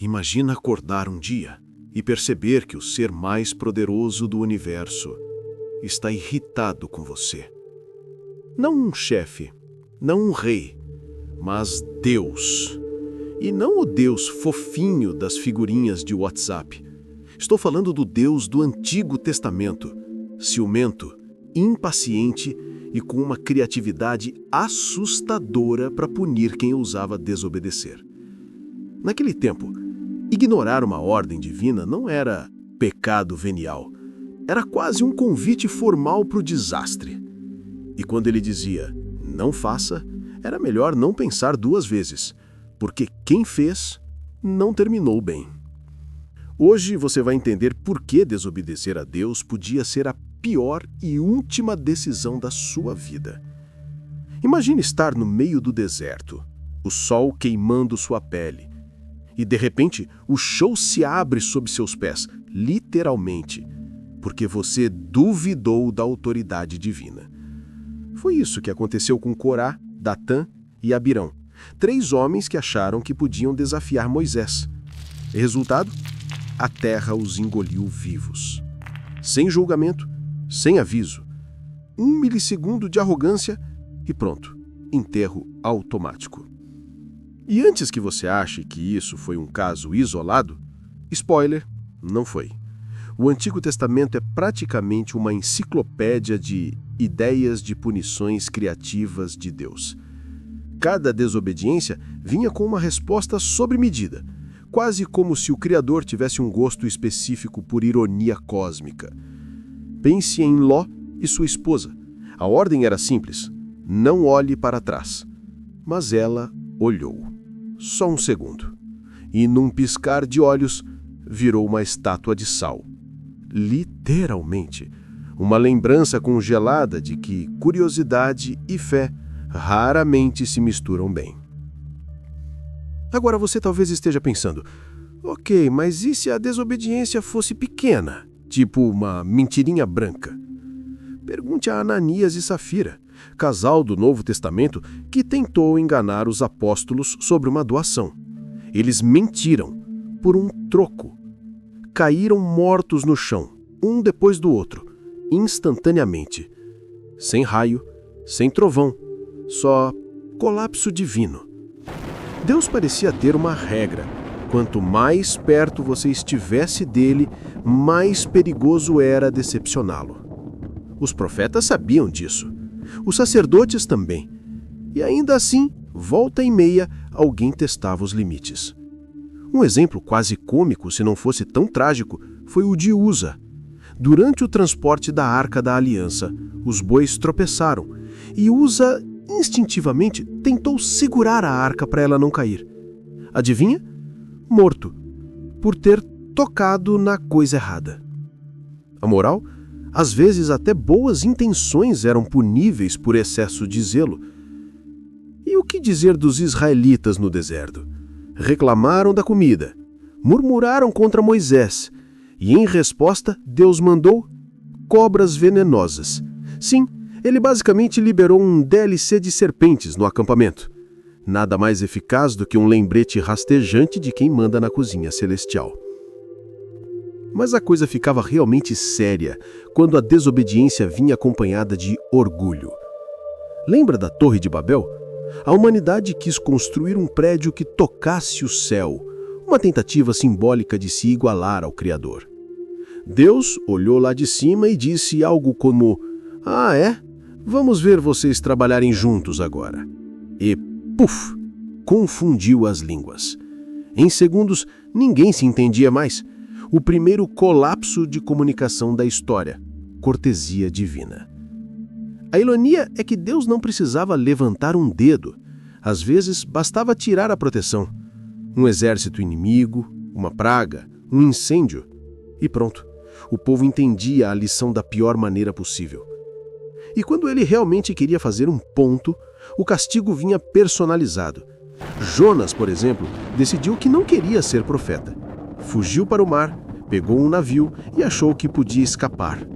Imagina acordar um dia e perceber que o ser mais poderoso do universo está irritado com você. Não um chefe, não um rei, mas Deus. E não o Deus fofinho das figurinhas de WhatsApp. Estou falando do Deus do Antigo Testamento, ciumento, impaciente e com uma criatividade assustadora para punir quem ousava desobedecer. Naquele tempo, ignorar uma ordem divina não era pecado venial, era quase um convite formal para o desastre. E quando ele dizia, não faça, era melhor não pensar duas vezes, porque quem fez não terminou bem. Hoje você vai entender por que desobedecer a Deus podia ser a pior e última decisão da sua vida. Imagine estar no meio do deserto, o sol queimando sua pele, e de repente o chão se abre sob seus pés, literalmente, porque você duvidou da autoridade divina. Foi isso que aconteceu com Corá, Datã e Abirão, 3 homens que acharam que podiam desafiar Moisés. Resultado? A terra os engoliu vivos. Sem julgamento, sem aviso. 1 milissegundo de arrogância e pronto, enterro automático. E antes que você ache que isso foi um caso isolado, spoiler, não foi. O Antigo Testamento é praticamente uma enciclopédia de ideias de punições criativas de Deus. Cada desobediência vinha com uma resposta sobre medida, quase como se o Criador tivesse um gosto específico por ironia cósmica. Pense em Ló e sua esposa. A ordem era simples, não olhe para trás. Mas ela olhou. Só um segundo. E num piscar de olhos, virou uma estátua de sal. Literalmente, uma lembrança congelada de que curiosidade e fé raramente se misturam bem. Agora você talvez esteja pensando, ok, mas e se a desobediência fosse pequena, tipo uma mentirinha branca? Pergunte a Ananias e Safira, casal do Novo Testamento que tentou enganar os apóstolos sobre uma doação. Eles mentiram por um troco. Caíram mortos no chão, um depois do outro, instantaneamente. Sem raio, sem trovão, só colapso divino. Deus parecia ter uma regra. Quanto mais perto você estivesse dele, mais perigoso era decepcioná-lo. Os profetas sabiam disso. Os sacerdotes também. E ainda assim, volta e meia, alguém testava os limites. Um exemplo quase cômico, se não fosse tão trágico, foi o de Uza. Durante o transporte da Arca da Aliança, os bois tropeçaram e Uza instintivamente tentou segurar a arca para ela não cair. Adivinha? Morto, por ter tocado na coisa errada. A moral? Às vezes até boas intenções eram puníveis por excesso de zelo. E o que dizer dos israelitas no deserto? Reclamaram da comida, murmuraram contra Moisés, e em resposta Deus mandou cobras venenosas. Sim, ele basicamente liberou um DLC de serpentes no acampamento. Nada mais eficaz do que um lembrete rastejante de quem manda na cozinha celestial. Mas a coisa ficava realmente séria quando a desobediência vinha acompanhada de orgulho. Lembra da Torre de Babel? A humanidade quis construir um prédio que tocasse o céu, uma tentativa simbólica de se igualar ao Criador. Deus olhou lá de cima e disse algo como: "Ah, é? Vamos ver vocês trabalharem juntos agora." E, puf, confundiu as línguas. Em segundos, ninguém se entendia mais. O primeiro colapso de comunicação da história. Cortesia divina. A ironia é que Deus não precisava levantar um dedo. Às vezes, bastava tirar a proteção. Um exército inimigo, uma praga, um incêndio. E pronto. O povo entendia a lição da pior maneira possível. E quando ele realmente queria fazer um ponto, o castigo vinha personalizado. Jonas, por exemplo, decidiu que não queria ser profeta. Fugiu para o mar, pegou um navio e achou que podia escapar.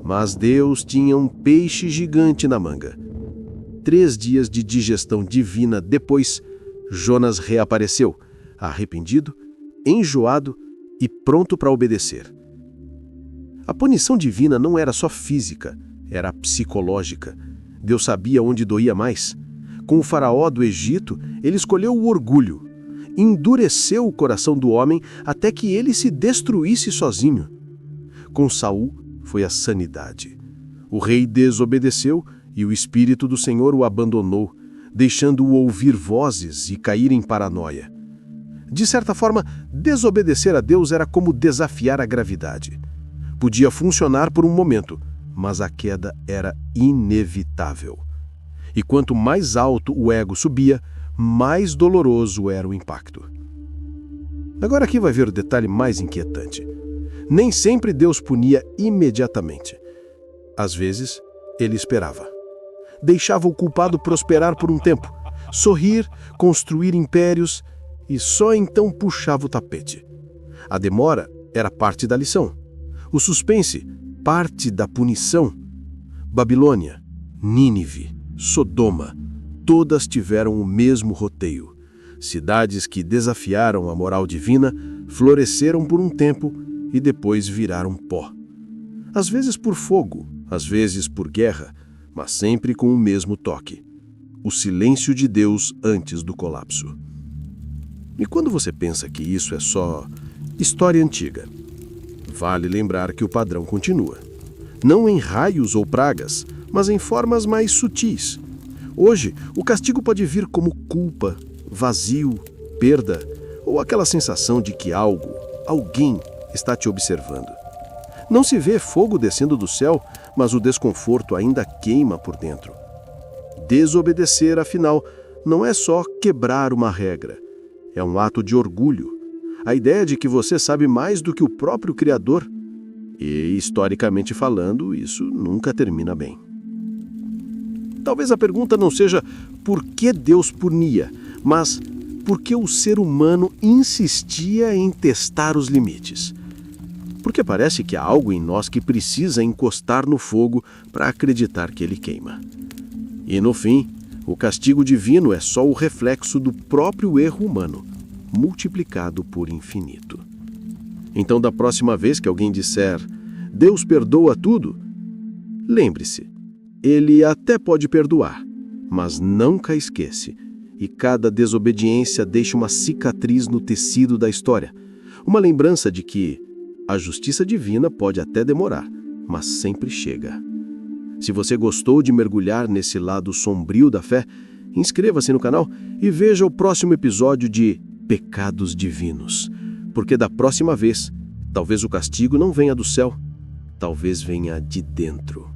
Mas Deus tinha um peixe gigante na manga. 3 dias de digestão divina depois, Jonas reapareceu, arrependido enjoado e pronto para obedecer. A punição divina não era só física, era psicológica. Deus sabia onde doía mais. Com o faraó do Egito, ele escolheu o orgulho. Endureceu o coração do homem até que ele se destruísse sozinho. Com Saul, foi a sanidade. O rei desobedeceu e o Espírito do Senhor o abandonou, deixando-o ouvir vozes e cair em paranoia. De certa forma, desobedecer a Deus era como desafiar a gravidade. Podia funcionar por um momento, mas a queda era inevitável. E quanto mais alto o ego subia, mais doloroso era o impacto. Agora aqui vai ver o detalhe mais inquietante. Nem sempre Deus punia imediatamente. Às vezes, ele esperava. Deixava o culpado prosperar por um tempo, sorrir, construir impérios e só então puxava o tapete. A demora era parte da lição. O suspense, parte da punição. Babilônia, Nínive, Sodoma, todas tiveram o mesmo roteio. Cidades que desafiaram a moral divina floresceram por um tempo e depois viraram pó. Às vezes por fogo, às vezes por guerra, mas sempre com o mesmo toque: o silêncio de Deus antes do colapso. E quando você pensa que isso é só história antiga, vale lembrar que o padrão continua. Não em raios ou pragas, mas em formas mais sutis. Hoje, o castigo pode vir como culpa, vazio, perda, ou aquela sensação de que algo, alguém, está te observando. Não se vê fogo descendo do céu, mas o desconforto ainda queima por dentro. Desobedecer, afinal, não é só quebrar uma regra. É um ato de orgulho. A ideia de que você sabe mais do que o próprio Criador. E, historicamente falando, isso nunca termina bem. Talvez a pergunta não seja por que Deus punia, mas por que o ser humano insistia em testar os limites. Porque parece que há algo em nós que precisa encostar no fogo para acreditar que ele queima. E no fim, o castigo divino é só o reflexo do próprio erro humano, multiplicado por infinito. Então, da próxima vez que alguém disser "Deus perdoa tudo", lembre-se, ele até pode perdoar, mas nunca esquece. E cada desobediência deixa uma cicatriz no tecido da história. Uma lembrança de que a justiça divina pode até demorar, mas sempre chega. Se você gostou de mergulhar nesse lado sombrio da fé, inscreva-se no canal e veja o próximo episódio de Pecados Divinos. Porque da próxima vez, talvez o castigo não venha do céu, talvez venha de dentro.